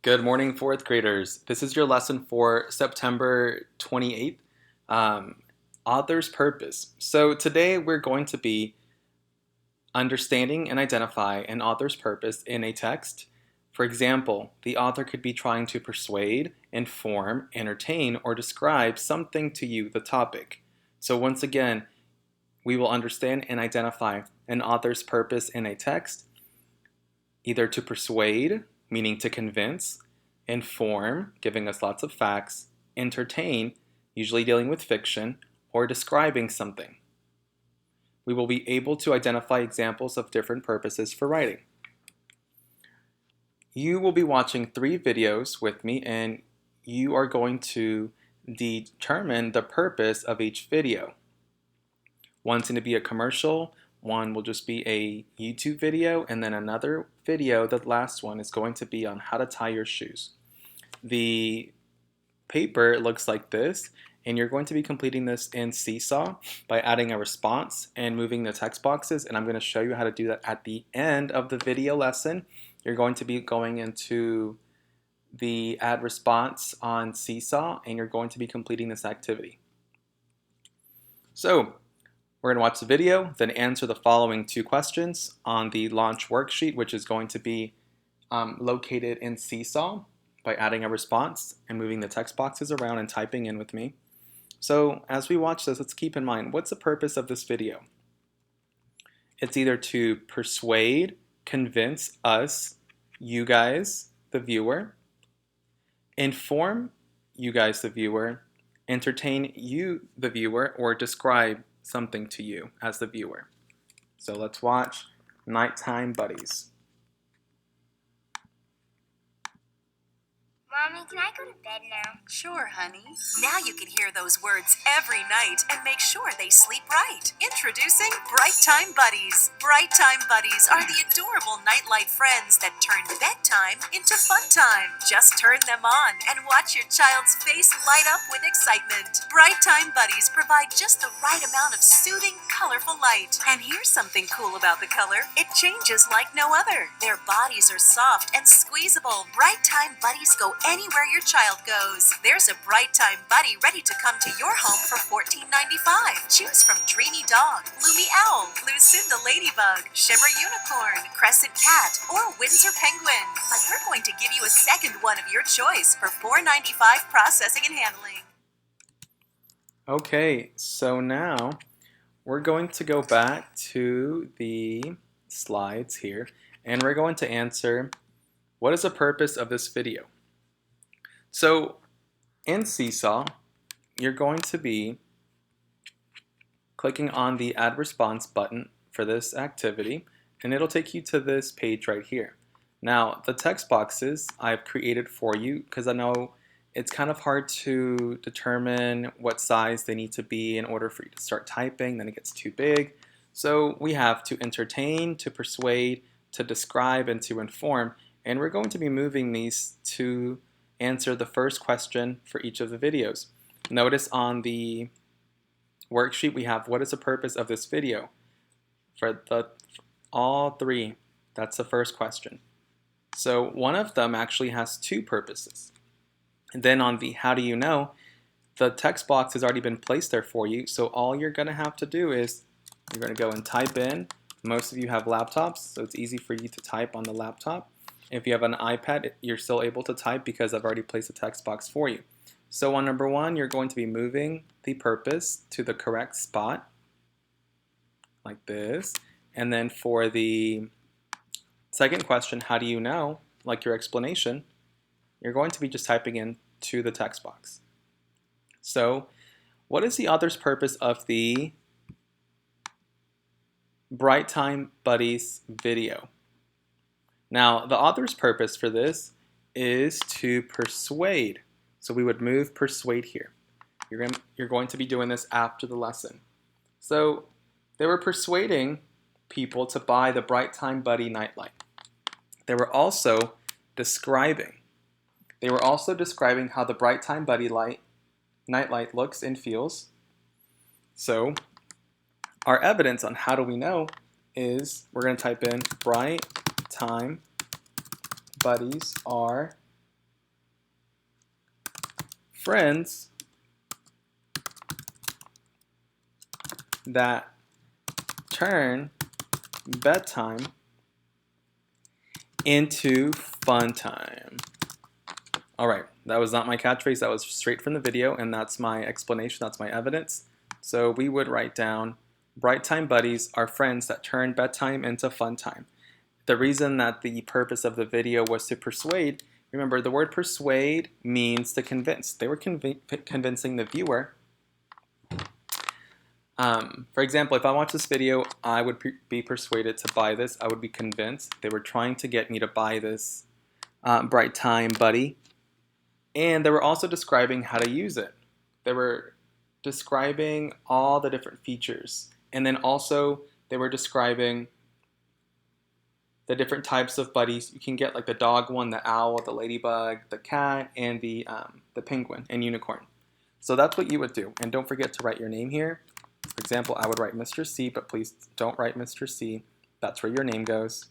Good morning, fourth graders. This is your lesson for September 28th, author's purpose. So today we're going to be understanding and identify an author's purpose in a text. For example, the author could be trying to persuade, inform, entertain, or describe something to you, the topic. So once again, we will understand and identify an author's purpose in a text, either to persuade, meaning to convince, inform, giving us lots of facts, entertain, usually dealing with fiction, or describing something. We will be able to identify examples of different purposes for writing. You will be watching 3 videos with me, and you are going to determine the purpose of each video. One's going to be a commercial, one will just be a YouTube video, and then another video, the last one, is going to be on how to tie your shoes. The paper looks like this, and you're going to be completing this in Seesaw by adding a response and moving the text boxes, and I'm going to show you how to do that at the end of the video lesson. You're going to be going into the add response on Seesaw, and you're going to be completing this activity. So, we're going to watch the video, then answer the following 2 questions on the launch worksheet, which is going to be located in Seesaw by adding a response and moving the text boxes around and typing in with me. So as we watch this, let's keep in mind, what's the purpose of this video? It's either to persuade, convince us, you guys, the viewer, inform you guys, the viewer, entertain you, the viewer, or describe something to you as the viewer. So let's watch Nighttime Buddies. Mommy, can I go to bed now? Sure, honey. Now you can hear those words every night and make sure they sleep right. Introducing Bright Time Buddies. Bright Time Buddies are the adorable nightlight friends that turn bedtime into fun time. Just turn them on and watch your child's face light up with excitement. Bright Time Buddies provide just the right amount of soothing, colorful light. And here's something cool about the color. It changes like no other. Their bodies are soft and squeezable. Bright Time Buddies go anywhere your child goes. There's a Bright Time Buddy ready to come to your home for $14.95. Choose from Dreamy Dog, Loomy Owl, Lucinda Ladybug, Shimmer Unicorn, Crescent Cat, or Windsor Penguin. But we're going to give you a second one of your choice for $4.95 processing and handling. Okay, so now we're going to go back to the slides here, and we're going to answer, what is the purpose of this video? So in Seesaw, you're going to be clicking on the Add Response button for this activity, and it'll take you to this page right here. Now, the text boxes I've created for you because I know it's kind of hard to determine what size they need to be in order for you to start typing, then it gets too big. So we have to entertain, to persuade, to describe, and to inform, and we're going to be moving these to answer the first question for each of the videos. Notice on the worksheet we have, what is the purpose of this video? For all 3, that's the first question. So one of them actually has 2 purposes. And then on the how do you know, the text box has already been placed there for you, so all you're going to have to do is you're going to go and type in. Most of you have laptops, so it's easy for you to type on the laptop. If you have an iPad, you're still able to type because I've already placed a text box for you. So on number 1, you're going to be moving the purpose to the correct spot, like this. And then for the second question, how do you know, like your explanation, you're going to be just typing in to the text box. So what is the author's purpose of the Bright Time Buddies video? Now, the author's purpose for this is to persuade. So we would move persuade here. You're going to be doing this after the lesson. So they were persuading people to buy the Bright Time Buddy nightlight. They were also describing. How the Bright Time Buddy nightlight looks and feels. So our evidence on how do we know is we're going to type in Bright Time buddies are friends that turn bedtime into fun time. All right, that was not my catchphrase, that was straight from the video, and that's my explanation, that's my evidence. So we would write down, bright time buddies are friends that turn bedtime into fun time. The reason that the purpose of the video was to persuade, remember the word persuade means to convince. They were convincing the viewer. For example, if I watch this video, I would be persuaded to buy this. I would be convinced. They were trying to get me to buy this bright time buddy. And they were also describing how to use it. They were describing all the different features. And then also they were describing the different types of buddies you can get, like the dog one, the owl, the ladybug, the cat, and the penguin and unicorn. So that's what you would do. And don't forget to write your name here. For example, I would write Mr. C, but please don't write Mr. C. That's where your name goes.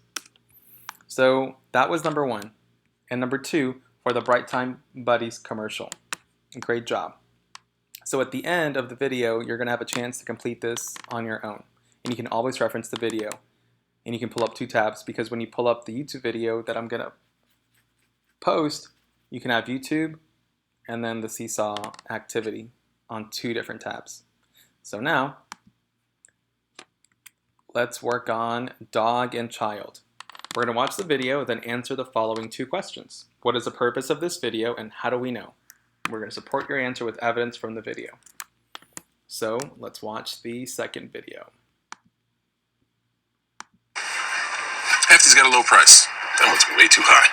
So that was number 1. And number 2, for the Bright Time Buddies commercial. Great job. So at the end of the video, you're going to have a chance to complete this on your own. And you can always reference the video. And you can pull up 2 tabs, because when you pull up the YouTube video that I'm going to post, you can have YouTube and then the seesaw activity on 2 different tabs. So now, let's work on dog and child. We're going to watch the video, then answer the following 2 questions. What is the purpose of this video, and how do we know? We're going to support your answer with evidence from the video. So let's watch the second video. Hefty's got a low price. That one's way too high.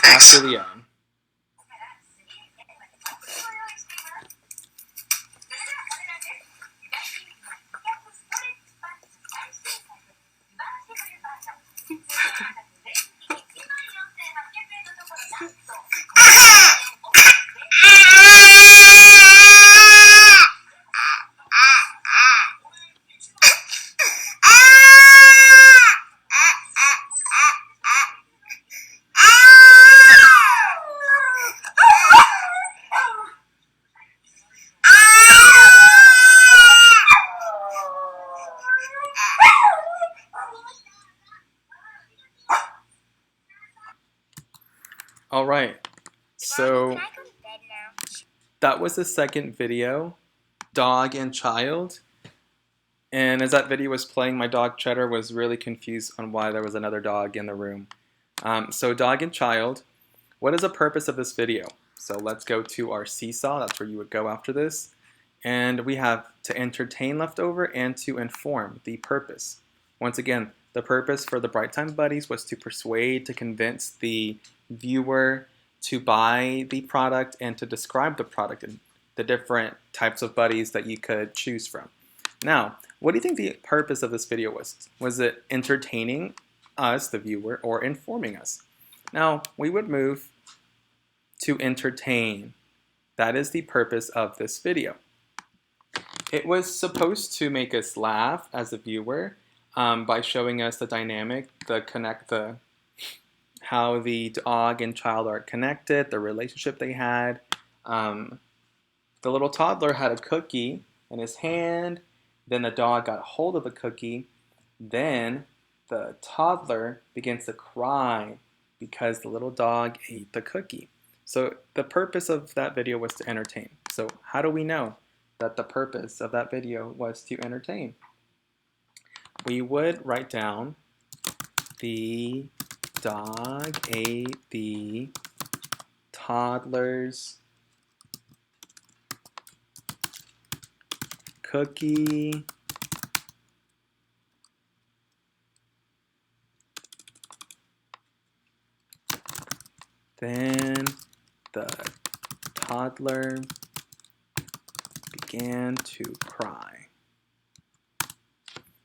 Thanks. After the ad. All right, so Can I go to bed now? that was the second video, dog and child. And as that video was playing, my dog Cheddar was really confused on why there was another dog in the room. So dog and child, what is the purpose of this video? So let's go to our seesaw, that's where you would go after this. And we have to entertain left over and to inform, the purpose. Once again, the purpose for the Bright Time Buddies was to persuade, to convince the viewer to buy the product and to describe the product and the different types of buddies that you could choose from. Now, what do you think the purpose of this video was? Was it entertaining us, the viewer, or informing us? Now, we would move to entertain. That is the purpose of this video. It was supposed to make us laugh as a viewer by showing us the dynamic, how the dog and child are connected, the relationship they had. The little toddler had a cookie in his hand. Then the dog got a hold of the cookie. Then the toddler begins to cry because the little dog ate the cookie. So the purpose of that video was to entertain. So how do we know that the purpose of that video was to entertain? We would write down the dog ate the toddler's cookie. Then the toddler began to cry.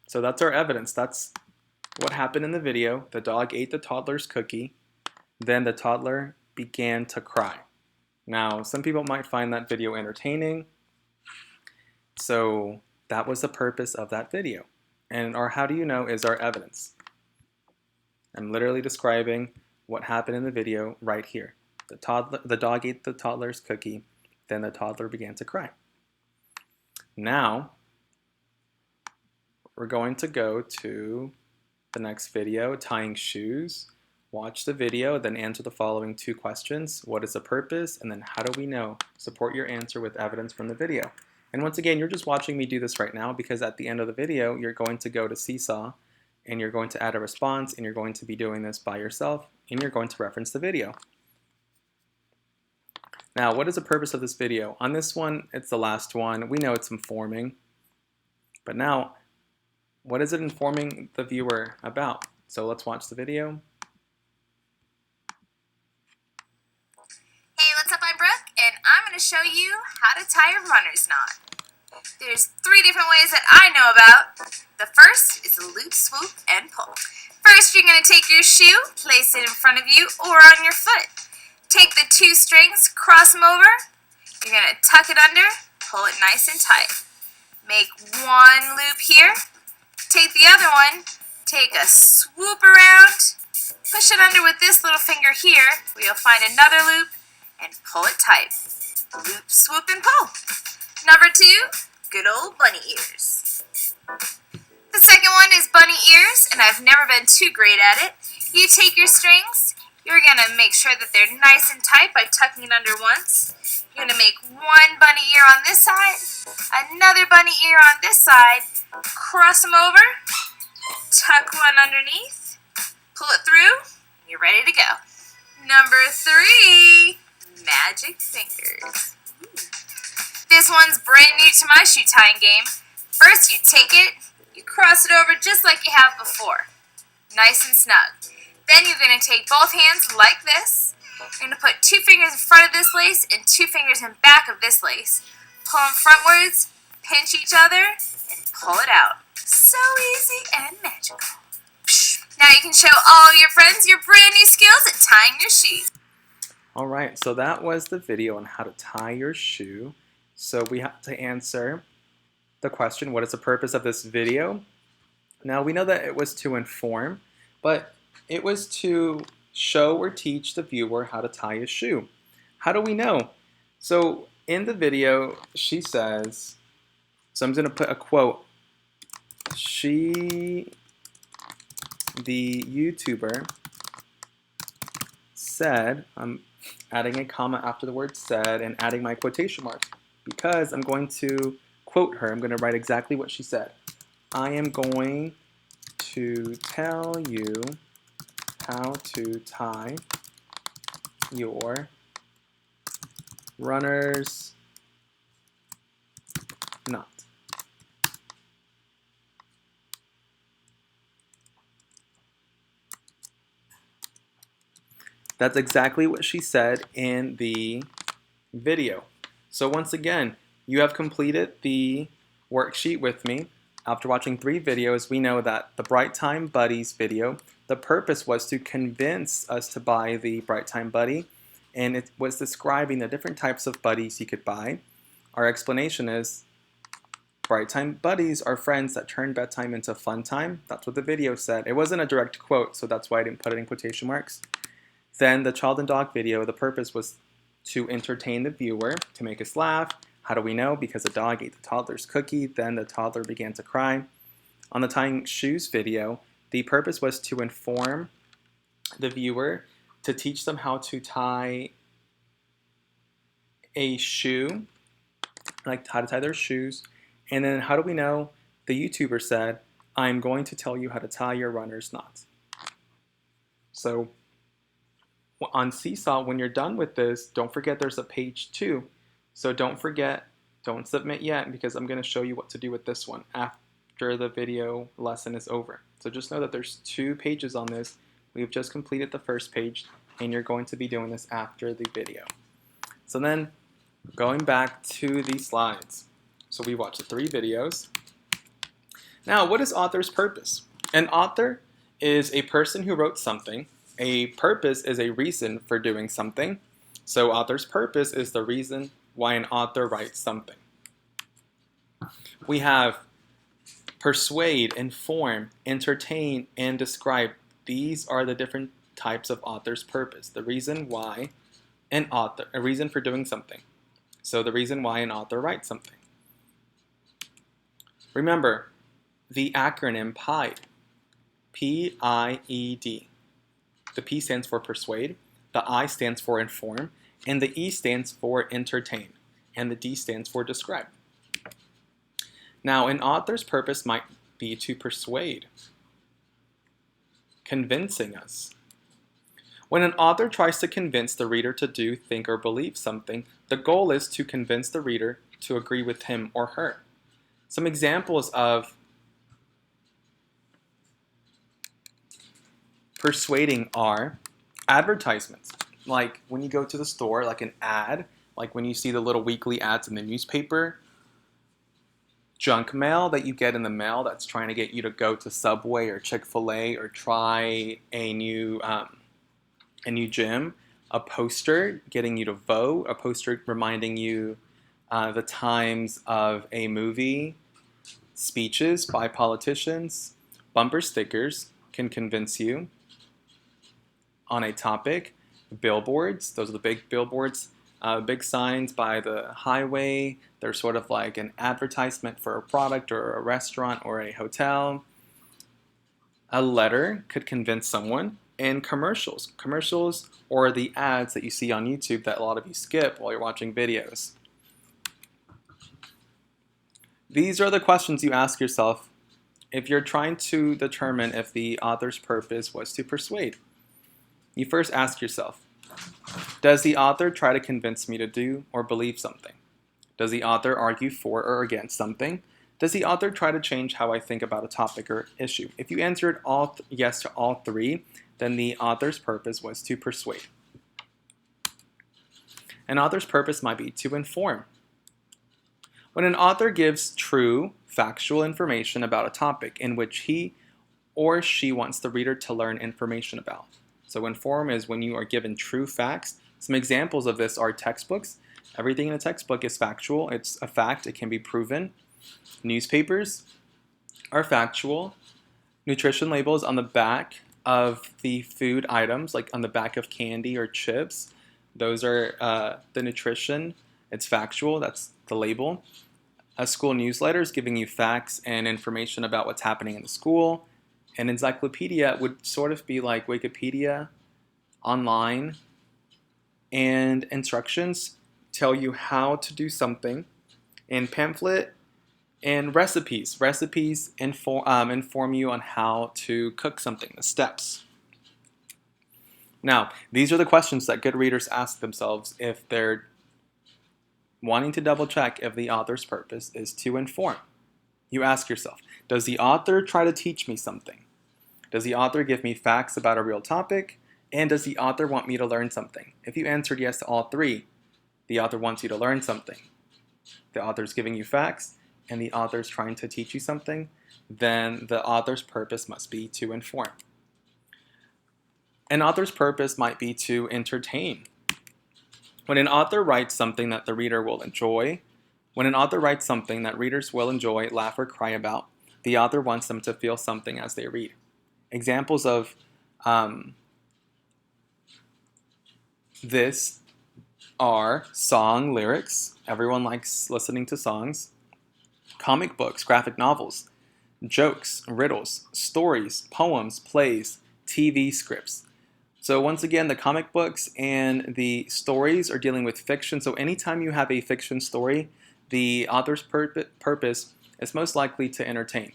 So that's our evidence. That's what happened in the video. The dog ate the toddler's cookie. Then the toddler began to cry. Now, some people might find that video entertaining. So that was the purpose of that video. And our how do you know is our evidence. I'm literally describing what happened in the video right here. The dog ate the toddler's cookie. Then the toddler began to cry. Now, we're going to go to the next video, tying shoes. Watch the video, then answer the following 2 questions. What is the purpose? And then how do we know? Support your answer with evidence from the video. And once again, you're just watching me do this right now because at the end of the video, you're going to go to Seesaw and you're going to add a response and you're going to be doing this by yourself and you're going to reference the video. Now, what is the purpose of this video? On this one, it's the last one. We know it's informing. But now, what is it informing the viewer about? So let's watch the video. Hey, what's up? I'm Brooke, and I'm going to show you how to tie a runner's knot. There's 3 different ways that I know about. The first is the loop, swoop, and pull. First, you're going to take your shoe, place it in front of you or on your foot. Take the 2 strings, cross them over. You're going to tuck it under, pull it nice and tight. Make 1 loop here. Take the other one, take a swoop around, push it under with this little finger here, where you'll find another loop, and pull it tight. Loop, swoop, and pull. Number 2, good old bunny ears. The second one is bunny ears, and I've never been too great at it. You take your strings, you're going to make sure that they're nice and tight by tucking it under once. You're going to make 1 bunny ear on this side, another bunny ear on this side, cross them over, tuck one underneath, pull it through, and you're ready to go. Number 3, magic fingers. This one's brand new to my shoe tying game. First you take it, you cross it over just like you have before. Nice and snug. Then you're going to take both hands like this. You're going to put 2 fingers in front of this lace and 2 fingers in back of this lace. Pull them frontwards, pinch each other, and pull it out. So easy and magical. Now you can show all of your friends your brand new skills at tying your shoe. Alright, so that was the video on how to tie your shoe. So we have to answer the question, what is the purpose of this video? Now we know that it was to inform, but it was to show or teach the viewer how to tie a shoe. How do we know? So in the video, she says, so I'm going to put a quote. The YouTuber, said, I'm adding a comma after the word said and adding my quotation marks because I'm going to quote her. I'm going to write exactly what she said. I am going to tell you how to tie your runner's knot. That's exactly what she said in the video. So once again, you have completed the worksheet with me. After watching 3 videos, we know that the Bright Time Buddies video, the purpose was to convince us to buy the Bright Time Buddy, and it was describing the different types of buddies you could buy. Our explanation is Bright Time Buddies are friends that turn bedtime into fun time. That's what the video said. It wasn't a direct quote, so that's why I didn't put it in quotation marks. Then the Child and Dog video, the purpose was to entertain the viewer, to make us laugh. How do we know? Because the dog ate the toddler's cookie, then the toddler began to cry. On the Tying Shoes video, the purpose was to inform the viewer, to teach them how to tie a shoe, like how to tie their shoes. And then how do we know? The YouTuber said, I'm going to tell you how to tie your runner's knot. So on Seesaw, when you're done with this, don't forget there's a page 2. So don't forget, don't submit yet because I'm going to show you what to do with this one after the video lesson is over. So just know that there's 2 pages on this. We've just completed the first page and you're going to be doing this after the video. So then going back to the slides. So we watched the 3 videos. Now, what is author's purpose? An author is a person who wrote something. A purpose is a reason for doing something. So author's purpose is the reason why an author writes something. We have persuade, inform, entertain, and describe. These are the different types of author's purpose. The reason why An author, a reason for doing something. So the reason why an author writes something. Remember the acronym PIED. P-I-E-D. The P stands for persuade, the I stands for inform, and the E stands for entertain, and the D stands for describe. Now, an author's purpose might be to persuade, convincing us. When an author tries to convince the reader to do, think, or believe something, the goal is to convince the reader to agree with him or her. Some examples of persuading are advertisements. Like when you go to the store, like an ad, like when you see the little weekly ads in the newspaper. Junk mail that you get in the mail that's trying to get you to go to Subway or Chick-fil-A or try a new gym. A poster getting you to vote. A poster reminding you the times of a movie. Speeches by politicians. Bumper stickers can convince you on a topic. Billboards, those are the big billboards, big signs by the highway. They're sort of like an advertisement for a product or a restaurant or a hotel. A letter could convince someone. And commercials. Commercials or the ads that you see on YouTube that a lot of you skip while you're watching videos. These are the questions you ask yourself if you're trying to determine if the author's purpose was to persuade. You first ask yourself, does the author try to convince me to do or believe something? Does the author argue for or against something? Does the author try to change how I think about a topic or issue? If you answered yes to all three, then the author's purpose was to persuade. An author's purpose might be to inform. When an author gives true, factual information about a topic in which he or she wants the reader to learn information about. So inform is when you are given true facts. Some examples of this are textbooks. Everything in a textbook is factual. It's a fact. It can be proven. Newspapers are factual. Nutrition labels on the back of the food items, like on the back of candy or chips, those are the nutrition. It's factual. That's the label. A school newsletter is giving you facts and information about what's happening in the school. An encyclopedia would sort of be like Wikipedia online, and instructions tell you how to do something. And pamphlet and recipes. Recipes inform you on how to cook something, the steps. Now, these are the questions that good readers ask themselves if they're wanting to double check if the author's purpose is to inform. You ask yourself, does the author try to teach me something? Does the author give me facts about a real topic? And does the author want me to learn something? If you answered yes to all three, the author wants you to learn something. The author's giving you facts, and the author's trying to teach you something, then the author's purpose must be to inform. An author's purpose might be to entertain. When an author writes something that the reader will enjoy, laugh, or cry about, the author wants them to feel something as they read. Examples of this are song lyrics. Everyone likes listening to songs. Comic books, graphic novels, jokes, riddles, stories, poems, plays, TV scripts. So once again, the comic books and the stories are dealing with fiction. So anytime you have a fiction story, the author's purpose is most likely to entertain.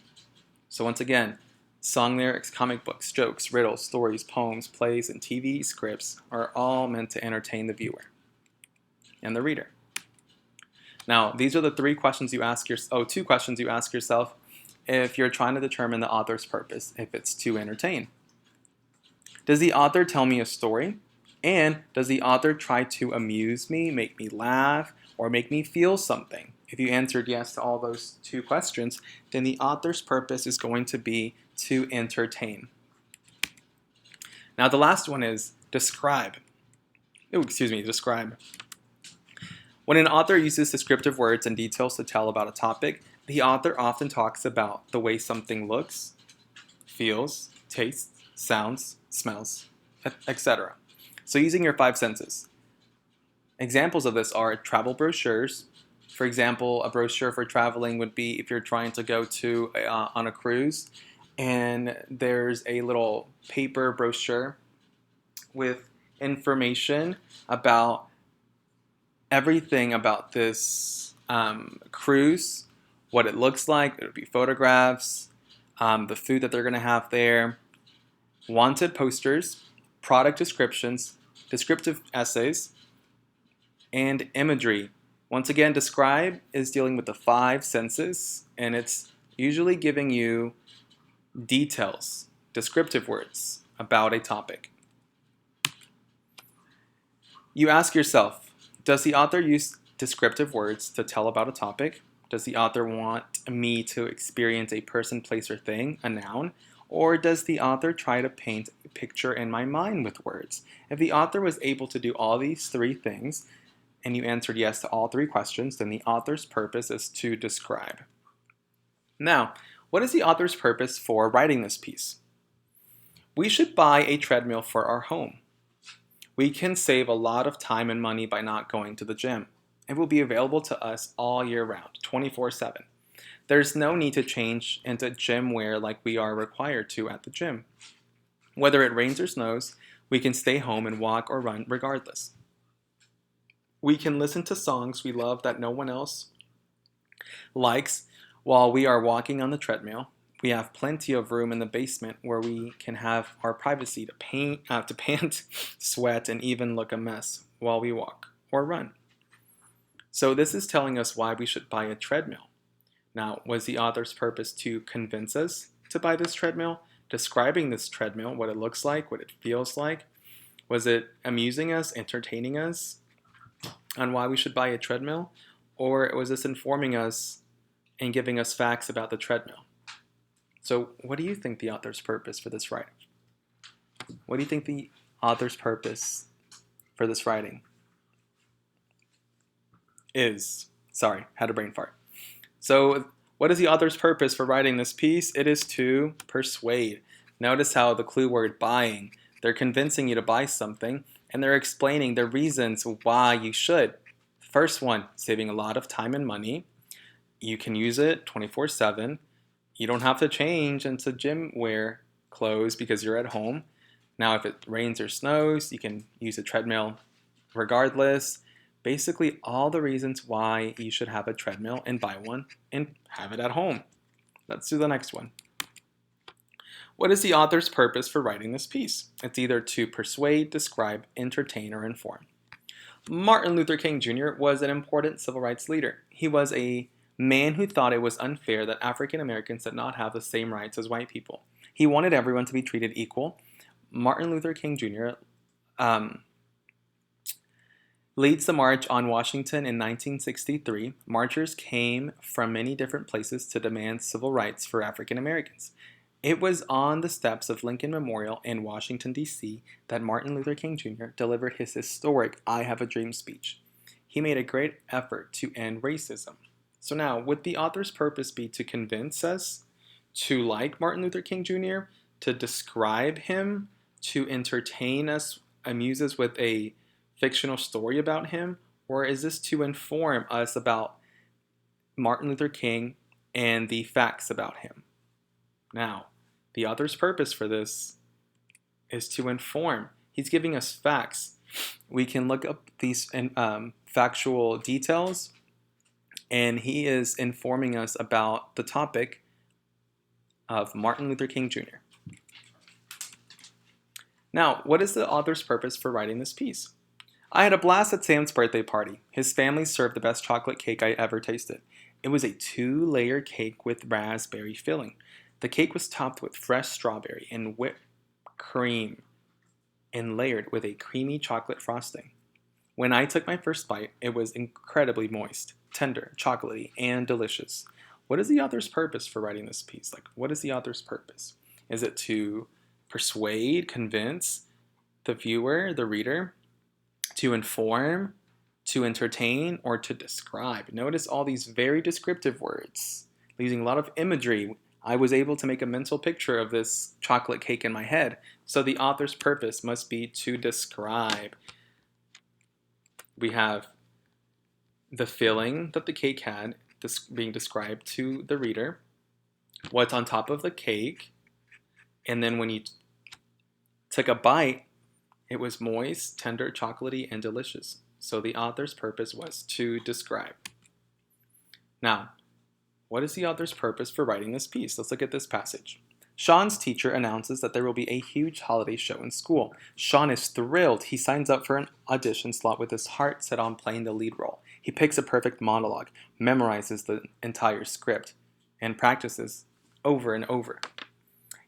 So once again, song lyrics, comic books, jokes, riddles, stories, poems, plays, and TV scripts are all meant to entertain the viewer and the reader. Now, these are the two questions you ask yourself if you're trying to determine the author's purpose, if it's to entertain. Does the author tell me a story? And does the author try to amuse me, make me laugh, or make me feel something? If you answered yes to all those two questions, then the author's purpose is going to be to entertain. Now, the last one is describe. Describe. When an author uses descriptive words and details to tell about a topic, the author often talks about the way something looks, feels, tastes, sounds, smells, etc. So using your five senses. Examples of this are travel brochures. For example, a brochure for traveling would be if you're trying to go to on a cruise, and there's a little paper brochure with information about everything about this cruise, what it looks like. It would be photographs, the food that they're going to have there, wanted posters, product descriptions, descriptive essays, and imagery. Once again, describe is dealing with the 5 senses, and it's usually giving you details, descriptive words about a topic. You ask yourself, does the author use descriptive words to tell about a topic? Does the author want me to experience a person, place, or thing, a noun? Or does the author try to paint a picture in my mind with words? If the author was able to do all these 3 things, and you answered yes to all 3 questions, then the author's purpose is to describe. Now, what is the author's purpose for writing this piece? We should buy a treadmill for our home. We can save a lot of time and money by not going to the gym. It will be available to us all year round, 24/7. There's no need to change into gym wear like we are required to at the gym. Whether it rains or snows, we can stay home and walk or run regardless. We can listen to songs we love that no one else likes while we are walking on the treadmill. We have plenty of room in the basement where we can have our privacy to pant, sweat, and even look a mess while we walk or run. So this is telling us why we should buy a treadmill. Now, was the author's purpose to convince us to buy this treadmill? Describing this treadmill, what it looks like, what it feels like? Was it amusing us, entertaining us on why we should buy a treadmill? Or was this informing us and giving us facts about the treadmill? So what do you think the author's purpose for this writing? What do you think the author's purpose for this writing is? Sorry, had a brain fart. So what is the author's purpose for writing this piece? It is to persuade. Notice how the clue word buying, they're convincing you to buy something, and they're explaining the reasons why you should. First one, saving a lot of time and money. You can use it 24/7. You don't have to change into gym wear clothes because you're at home. Now, if it rains or snows, you can use a treadmill regardless. Basically, all the reasons why you should have a treadmill and buy one and have it at home. Let's do the next one. What is the author's purpose for writing this piece? It's either to persuade, describe, entertain, or inform. Martin Luther King Jr. was an important civil rights leader. He was a man who thought it was unfair that African Americans did not have the same rights as white people. He wanted everyone to be treated equal. Martin Luther King Jr. Leads the March on Washington in 1963. Marchers came from many different places to demand civil rights for African Americans. It was on the steps of Lincoln Memorial in Washington, D.C. that Martin Luther King Jr. delivered his historic I Have a Dream speech. He made a great effort to end racism. So now, would the author's purpose be to convince us to like Martin Luther King Jr., to describe him, to entertain us, amuse us with a fictional story about him, or is this to inform us about Martin Luther King and the facts about him? Now, the author's purpose for this is to inform. He's giving us facts. We can look up these factual details, and he is informing us about the topic of Martin Luther King Jr. Now, what is the author's purpose for writing this piece? I had a blast at Sam's birthday party. His family served the best chocolate cake I ever tasted. It was a 2-layer cake with raspberry filling. The cake was topped with fresh strawberry and whipped cream and layered with a creamy chocolate frosting. When I took my first bite, it was incredibly moist, tender, chocolatey, and delicious. What is the author's purpose for writing this piece? What is the author's purpose? Is it to persuade, convince the viewer, the reader, to inform, to entertain, or to describe? Notice all these very descriptive words, using a lot of imagery. I was able to make a mental picture of this chocolate cake in my head. So the author's purpose must be to describe. We have the feeling that the cake had being described to the reader, what's on top of the cake, and then when you took a bite, it was moist, tender, chocolatey, and delicious. So the author's purpose was to describe. Now, what is the author's purpose for writing this piece? Let's look at this passage. Sean's teacher announces that there will be a huge holiday show in school. Sean is thrilled. He signs up for an audition slot with his heart set on playing the lead role. He picks a perfect monologue, memorizes the entire script, and practices over and over.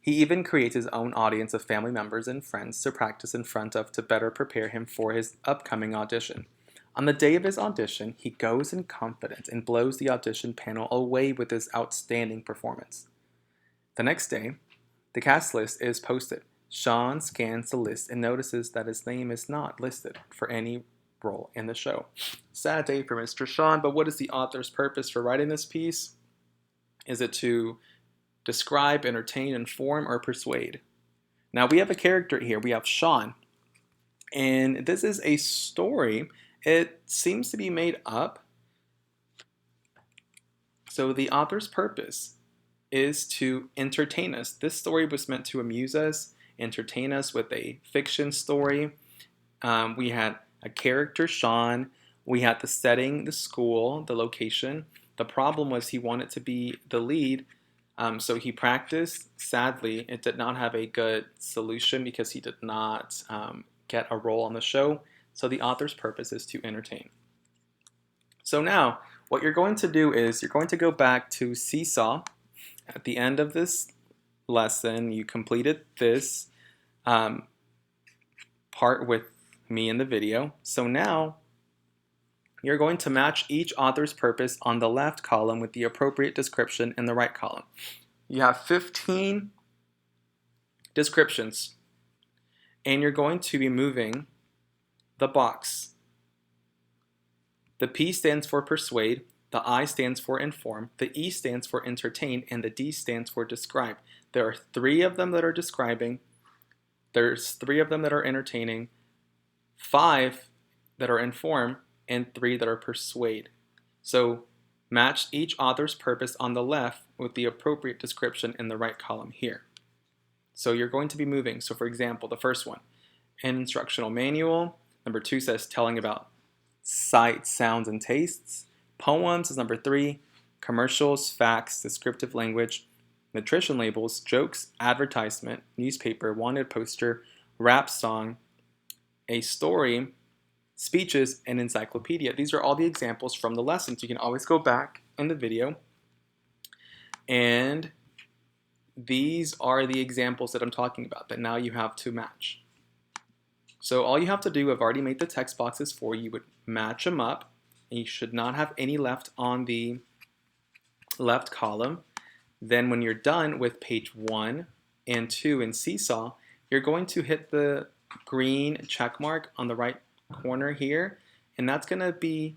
He even creates his own audience of family members and friends to practice in front of to better prepare him for his upcoming audition. On the day of his audition, he goes in confidence and blows the audition panel away with his outstanding performance. The next day, the cast list is posted. Sean scans the list and notices that his name is not listed for any role in the show. Sad day for Mr. Sean, but what is the author's purpose for writing this piece? Is it to describe, entertain, inform, or persuade? Now we have a character here. We have Sean. And this is a story. It seems to be made up. So the author's purpose is to entertain us. This story was meant to amuse us, entertain us with a fiction story. We had a character, Sean. We had the setting, the school, the location. The problem was he wanted to be the lead. So he practiced. Sadly, it did not have a good solution because he did not get a role on the show. So the author's purpose is to entertain. So now, what you're going to do is you're going to go back to Seesaw. At the end of this lesson, you completed this part with me in the video. So now, you're going to match each author's purpose on the left column with the appropriate description in the right column. You have 15 descriptions, and you're going to be moving the box. The P stands for persuade, the I stands for inform, the E stands for entertain, and the D stands for describe. There are 3 of them that are describing, there's 3 of them that are entertaining, 5 that are inform, and 3 that are persuade. So match each author's purpose on the left with the appropriate description in the right column here. So you're going to be moving. So for example, the first one, an instructional manual. Number 2 says telling about sights, sounds, and tastes. Poems is number 3. Commercials, facts, descriptive language, nutrition labels, jokes, advertisement, newspaper, wanted poster, rap song, a story, speeches, and encyclopedia. These are all the examples from the lessons. You can always go back in the video, and these are the examples that I'm talking about that now you have to match. So all you have to do, I've already made the text boxes for you. You would match them up, and you should not have any left on the left column. Then when you're done with page 1 and 2 in Seesaw, you're going to hit the green check mark on the right corner here, and that's going to be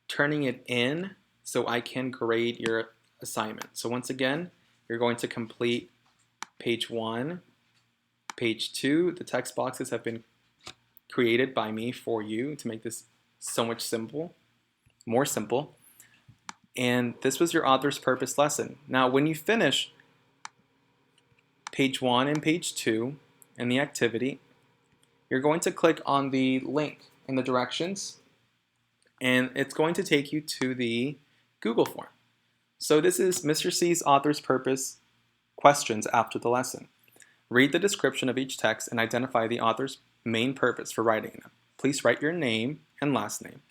turning it in so I can grade your assignment. So once again, you're going to complete page 1, page 2. The text boxes have been created by me for you to make this so much more simple. And this was your author's purpose lesson. Now when you finish page 1 and page 2 and the activity, you're going to click on the link in the directions, and it's going to take you to the Google form. So this is Mr. C's author's purpose questions after the lesson. Read the description of each text and identify the author's main purpose for writing them. Please write your name and last name.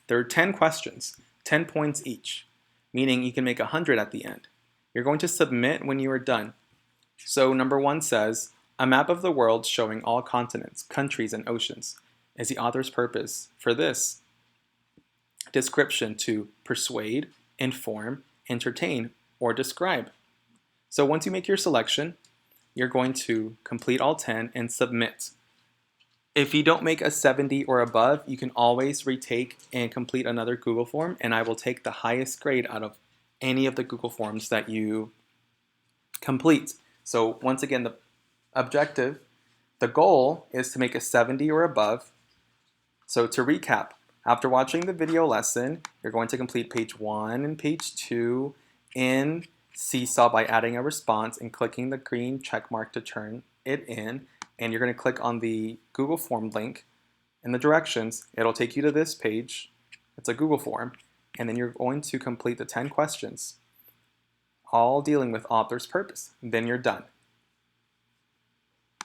There are 10 questions, 10 points each, meaning you can make 100 at the end. You're going to submit when you are done. So number 1 says, a map of the world showing all continents, countries, and oceans is the author's purpose for this description to persuade, inform, entertain, or describe. So once you make your selection, you're going to complete all 10 and submit. If you don't make a 70 or above, you can always retake and complete another Google form, and I will take the highest grade out of any of the Google forms that you complete. So once again, the objective, the goal is to make a 70 or above. So to recap, After watching the video lesson, you're going to complete page 1 and page 2 in Seesaw by adding a response and clicking the green check mark to turn it in. And you're going to click on the Google Form link in the directions. It'll take you to this page. It's a Google form. And then you're going to complete the 10 questions, all dealing with author's purpose. Then you're done.